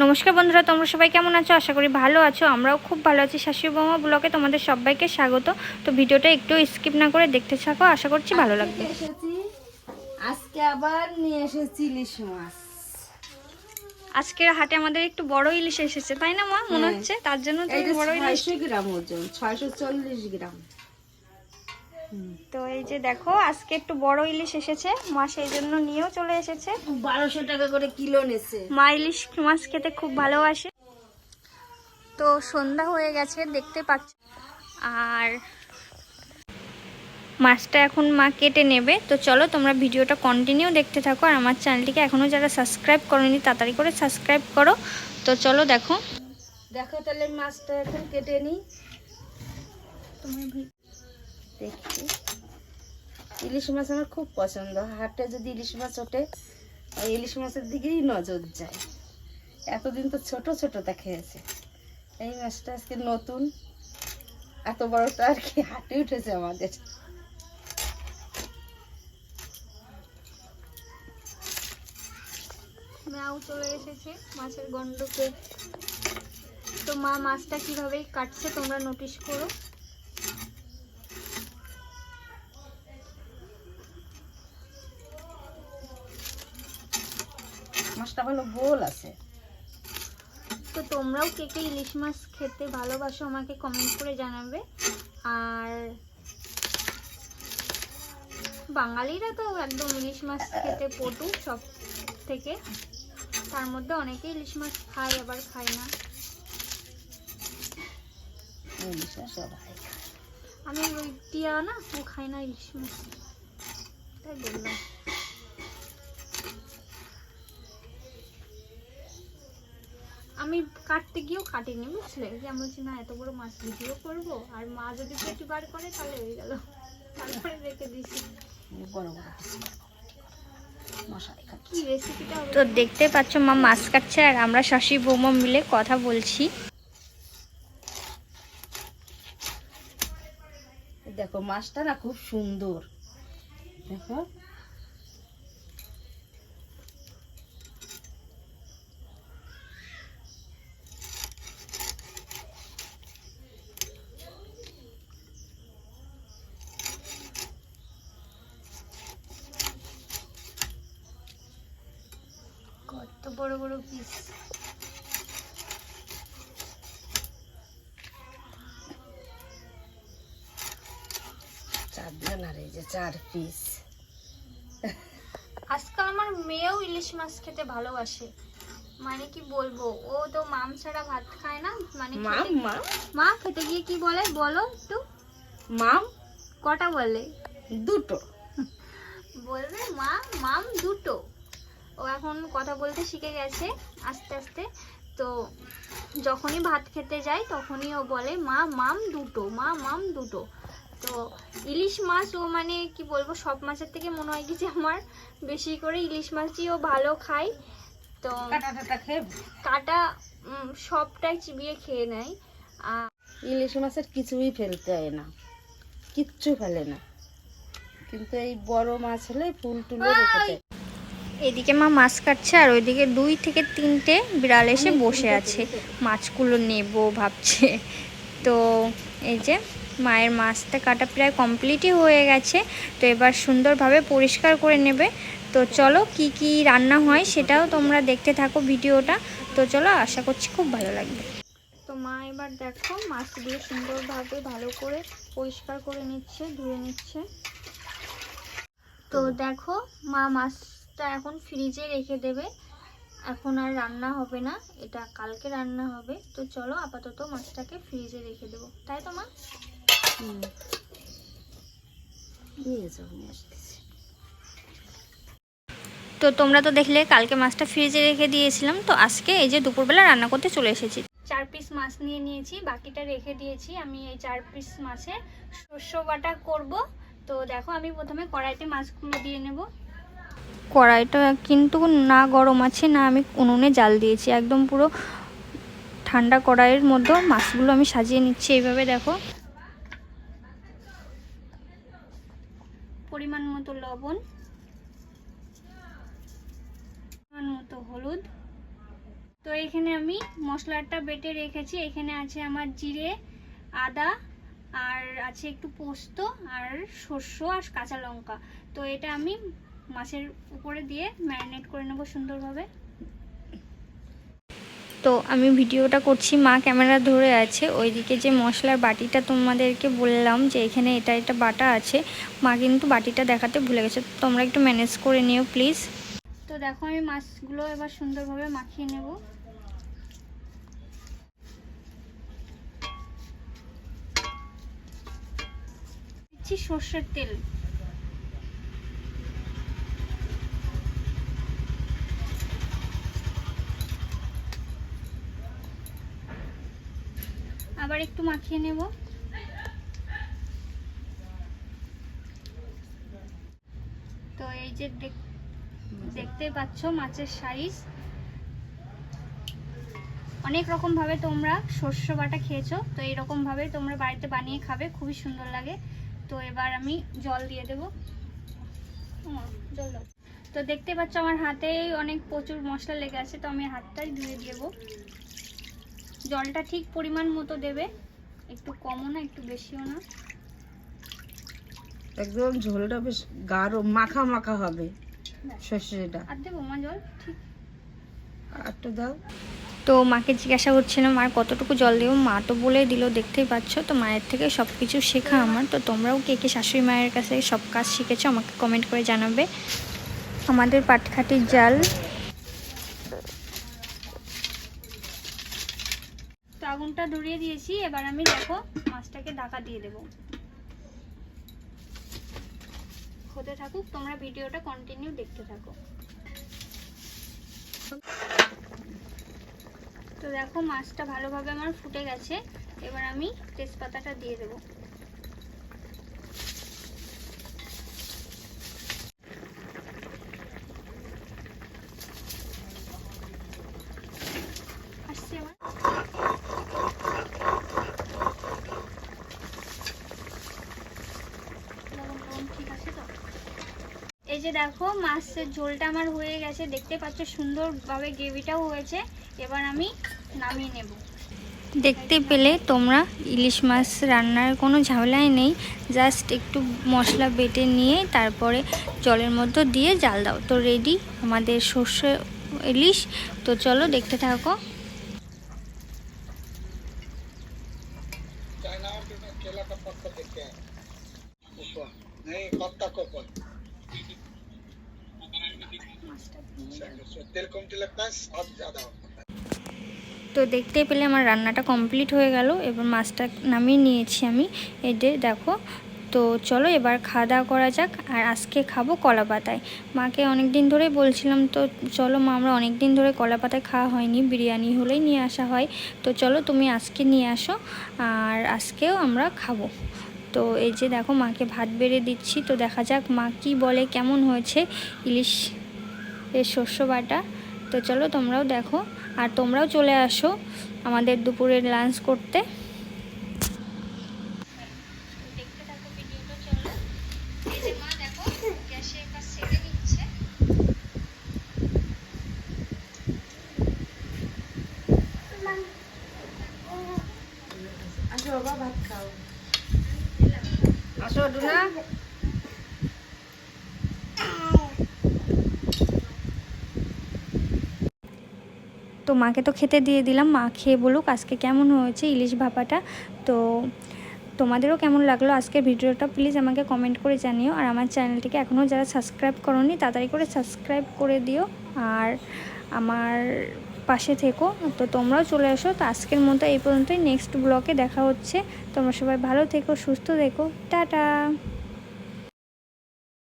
নমস্কার বন্ধুরা, তোমরা সবাই কেমন আছো? আশা করি ভালো আছো। আমরাও খুব ভালো আছি। শাশুড়ি বৌমা ব্লগে তোমাদের সবাইকে স্বাগত। তো ভিডিওটা একটু স্কিপ না করে দেখতে থাকো, আশা করছি ভালো লাগবে। আজকে আবার নিয়ে এসেছি ইলিশ মাছ। আজকের হাটে আমাদের একটু বড় ইলিশ এসেছে, তাই না মা? মনে হচ্ছে তার জন্য তো বড় ইলিশ। 600 গ্রাম ওজন, 640 গ্রাম। তো এই যে দেখো, আজকে একটু বড় ইলিশ এসেছে, মা সেই জন্য নিয়েও চলে এসেছে। 1200 টাকা করে কিলো নেছে। মা ইলিশ মাছ খেতে খুব ভালোবাসে। তো সন্ধ্যা হয়ে গেছে, দেখতে পাচ্ছ। আর মাছটা এখন মা কেটে নেবে। তো চলো তোমরা ভিডিওটা কন্টিনিউ দেখতে থাকো। আর আমার চ্যানেলটিকে এখনও যারা সাবস্ক্রাইব করোনি তাড়াতাড়ি করে সাবস্ক্রাইব করো। তো চলো দেখো তাহলে মাছটা এখন কেটে নিই। দেখি, ইলিশ মাছ আমার খুব পছন্দ। হাটে যদি ইলিশ মাছ ওঠে, ইলিশ মাছের দিকেই নজর যায়। এতদিন তো ছোট ছোটটা খেয়েছে, এই মাছটা আজকে নতুন। এত বড়টা আর কি হাটে উঠেছে আমাদের। মাও চলে এসেছে মাছের গন্ধকে। তো মা মাছটা কিভাবে কাটছে তোমরা নোটিশ করো। মাছটা ভালো গোল আছে। তো তোমরাও কে কে ইলিশ মাছ খেতে ভালোবাসো আমাকে কমেন্ট করে জানাবে। আর বাঙালিরা তো একদম ইলিশ মাছ খেতে পটু সব থেকে। তার মধ্যে অনেকে ইলিশ মাছ খায়, আবার খায় না। আমি ওই টিয়া না, ও খায় না ইলিশ মাছ, তাই বললাম। আমি কাটতে গিয়েও কাটিনি, বুঝলে? যে আমি বলছি না এত বড় মাছ ভিডিও করবো, আর মা যদি পেটি বার করে তাহলে হয়ে গেল। তারপরে রেখে দিয়েছি। তো দেখতে পাচ্ছ মা মাছ কাটছে আর আমরা শাশুড়ি বৌমা মিলে কথা বলছি। দেখো মাছটা না খুব সুন্দর, দেখো। কত বড় বড় পিস। চার পিস। আজকাল আমার মেয়েও ইলিশ মাছ খেতে ভালোবাসে। মানে কি বলবো, ও তো মাম ছাড়া ভাত খায় না। মানে মা খেতে গিয়ে কি বলে বলো একটু? মাম কটা বলে? দুটো বলবে মা মাম দুটো। ও এখন কথা বলতে শিখে গেছে আস্তে আস্তে। তো যখনই ভাত খেতে যায় তখনই ও বলে মা মাম দুটো, মা মাম দুটো। তো ইলিশ মাছ ও মানে কি বলবো, সব মাছের থেকে মনে হয় কি যে আমার বেশি করে ইলিশ মাছই ও ভালো খায়। তো কাটা সবটাই চিবিয়ে খেয়ে নেয়। আর ইলিশ মাছের কিছুই ফেলতে হয় না, কিচ্ছু ফেলে না। কিন্তু এই বড় মাছ হলে ফুল টুলে রেখে দেয়। এদিকে মা মাছ কাটছে আর ওইদিকে 2 থেকে 3টে বিড়াল এসে বসে আছে, মাছগুলো নেব ভাবছে। তো এই যে মায়ের মাছটা কাটা প্রায় কমপ্লিটই হয়ে গেছে। তো এবার সুন্দরভাবে পরিষ্কার করে নেবে। তো চলো কি কি রান্না হয় সেটাও তোমরা দেখতে থাকো ভিডিওটা। তো চলো, আশা করছি খুব ভালো লাগবে। তো মা এবার দেখো মাছগুলো সুন্দরভাবে ভালো করে পরিষ্কার করে নিচ্ছে, ধুয়ে নিচ্ছে। তো দেখো মা মাছটা এখন ফ্রিজে রেখে দেবে। এখন আর রান্না হবে না, এটা কালকে রান্না হবে। তো চলো আপাতত মাছটাকে ফ্রিজে রেখে দেবো, তাই তো মা? তো তোমরা তো দেখলে কালকে মাছটা ফ্রিজে রেখে দিয়েছিলাম। তো আজকে এই যে দুপুরবেলা রান্না করতে চলে এসেছি। 4 পিস মাছ নিয়ে নিয়েছি, বাকিটা রেখে দিয়েছি। আমি এই 4 পিস মাছে সর্ষে বাটা করব। তো দেখো আমি প্রথমে কড়াইতে মাছগুলো দিয়ে নেব। কড়াইটা কিন্তু না গরম আছে না আমি উনুনে জাল দিয়েছি, একদম পুরো ঠান্ডা কড়াইয়ের মধ্যে মাছগুলো আমি সাজিয়ে নিচ্ছি এইভাবে। দেখো পরিমাণ মতো লবণ, পরিমাণ মতো হলুদ, তো এখানে আমি মশলাটা বেটে রেখেছি। এখানে আছে আমার জিরে, আদা, আর আছে একটু পোস্ত আর সর্ষে আর কাঁচা লঙ্কা। তো এটা আমি মাছের উপরে দিয়ে ম্যারিনেট করে নেব সুন্দরভাবে। তো আমি ভিডিওটা করছি, মা ক্যামেরা ধরে আছে। ওইদিকে যে মশলার বাটিটা তোমাদেরকে বললাম যে এখানে এটা বাটা আছে, মা কিন্তু বাটিটা দেখাতে ভুলে গেছে। তোমরা একটু ম্যানেজ করে নিও প্লিজ। তো দেখো আমি মাছগুলো এবার সুন্দরভাবে মাখিয়ে নেব। দিচ্ছি সর্ষের তেল। আবার একটু মাখিয়ে নেব। তো এই যে দেখতে পাচ্ছ মাছের সাইজ। অনেক রকম ভাবে তোমরা শস্য বাটা খেয়েছো, তো এইরকম ভাবে তোমরা বাড়িতে বানিয়ে খাবে, খুবই সুন্দর লাগে। তো এবার আমি জল দিয়ে দেবো। জল দাও। তো দেখতে পাচ্ছ আমার হাতেই অনেক প্রচুর মশলা লেগে আছে, তো আমি হাতটাই ধুয়ে দেবো। জলটা ঠিক পরিমাণ মতো দেবে, একটু কমও না একটু বেশিও না। একদম ঝোলটা বেশ গাঢ় মাখা মাখা হবে সর্ষেটা। আর দেবো মা জল? ঠিক একটু দাও। তো মাকে জিজ্ঞাসা করছিলাম আর কতটুকু জল দেবো, মা তো বলে দিল। দেখতেই পাচ্ছ, তো মায়ের থেকে সব কিছু শেখা আমার। তো তোমরাও কে কে শাশুড়ি মায়ের কাছে সব কাজ শিখেছো আমাকে কমেন্ট করে জানাবে। আমাদের পাটখাটির জাল। তো আগুনটা ধরিয়ে দিয়েছি, এবার আমি দেখো মাছটাকে ঢাকা দিয়ে দেবো। হতে থাকুক, তোমরা ভিডিওটা কন্টিনিউ দেখতে থাকো। তো দেখো মাছটা ভালোভাবে আমার ফুটে গেছে, এবার আমি তেজপাতাটা দিয়ে দেবো। আসছে আমার। ঠিক আছে তো। এই যে দেখো মাছের ঝোলটা আমার হয়ে গেছে, দেখতে পাচ্ছ সুন্দরভাবে গ্রেভিটাও হয়েছে। এবার আমি নামিয়ে নেব। দেখতে পেলে তোমরা ইলিশ মাছ রান্নার কোনো ঝামেলাই নেই, জাস্ট একটু মশলা বেটে নিয়ে তারপরে জলের মধ্যে দিয়ে জাল দাও, তো রেডি আমাদের সর্ষে ইলিশ। তো চলো দেখতে থাকো। তো দেখতে পেলে আমার রান্নাটা কমপ্লিট হয়ে গেল। এবার মাছটা নামিয়ে নিয়েছি আমি, এই যে দেখো। তো চলো এবার খাওয়া দাওয়া করা যাক। আর আজকে খাবো কলা পাতায়। মাকে অনেক দিন ধরেই বলছিলাম, তো চলো মা, আমরা অনেক দিন ধরে কলা পাতায় খাওয়া হয়নি, বিরিয়ানি হলেই নিয়ে আসা হয়। তো চলো তুমি আজকে নিয়ে আসো, আর আজকেও আমরা খাবো। তো এই যে দেখো মাকে ভাত বেড়ে দিচ্ছি। তো দেখা যাক মা কি বলে, কেমন হয়েছে ইলিশ এর শস্য বাটা। তো চলো তোমরাও দেখো, আর তোমরাও চলে আসো আমাদের দুপুরের লাঞ্চ করতে। দেখতে থাকো ভিডিওটা, চলো। এই যে মা দেখো গ্যাসে একবার ছেড়ে দিচ্ছে। আসো বাবা ভাত খাও। আসো ডুনা। তো মাকে তো খেতে দিয়ে দিলাম, মা খেয়ে বলুক আজকে কেমন হয়েছে ইলিশ ভাপাটা। তো তোমাদেরও কেমন লাগলো আজকের ভিডিওটা প্লিজ আমাকে কমেন্ট করে জানিও। আর আমার চ্যানেলটিকে এখনও যারা সাবস্ক্রাইব করোনি তাড়াতাড়ি করে সাবস্ক্রাইব করে দিও, আর আমার পাশে থেকো। তো তোমরাও চলে আসো। তো আজকের মতো এই পর্যন্তই, নেক্সট ব্লগে দেখা হচ্ছে। তোমরা সবাই ভালো থেকো, সুস্থ থেকো, টাটা।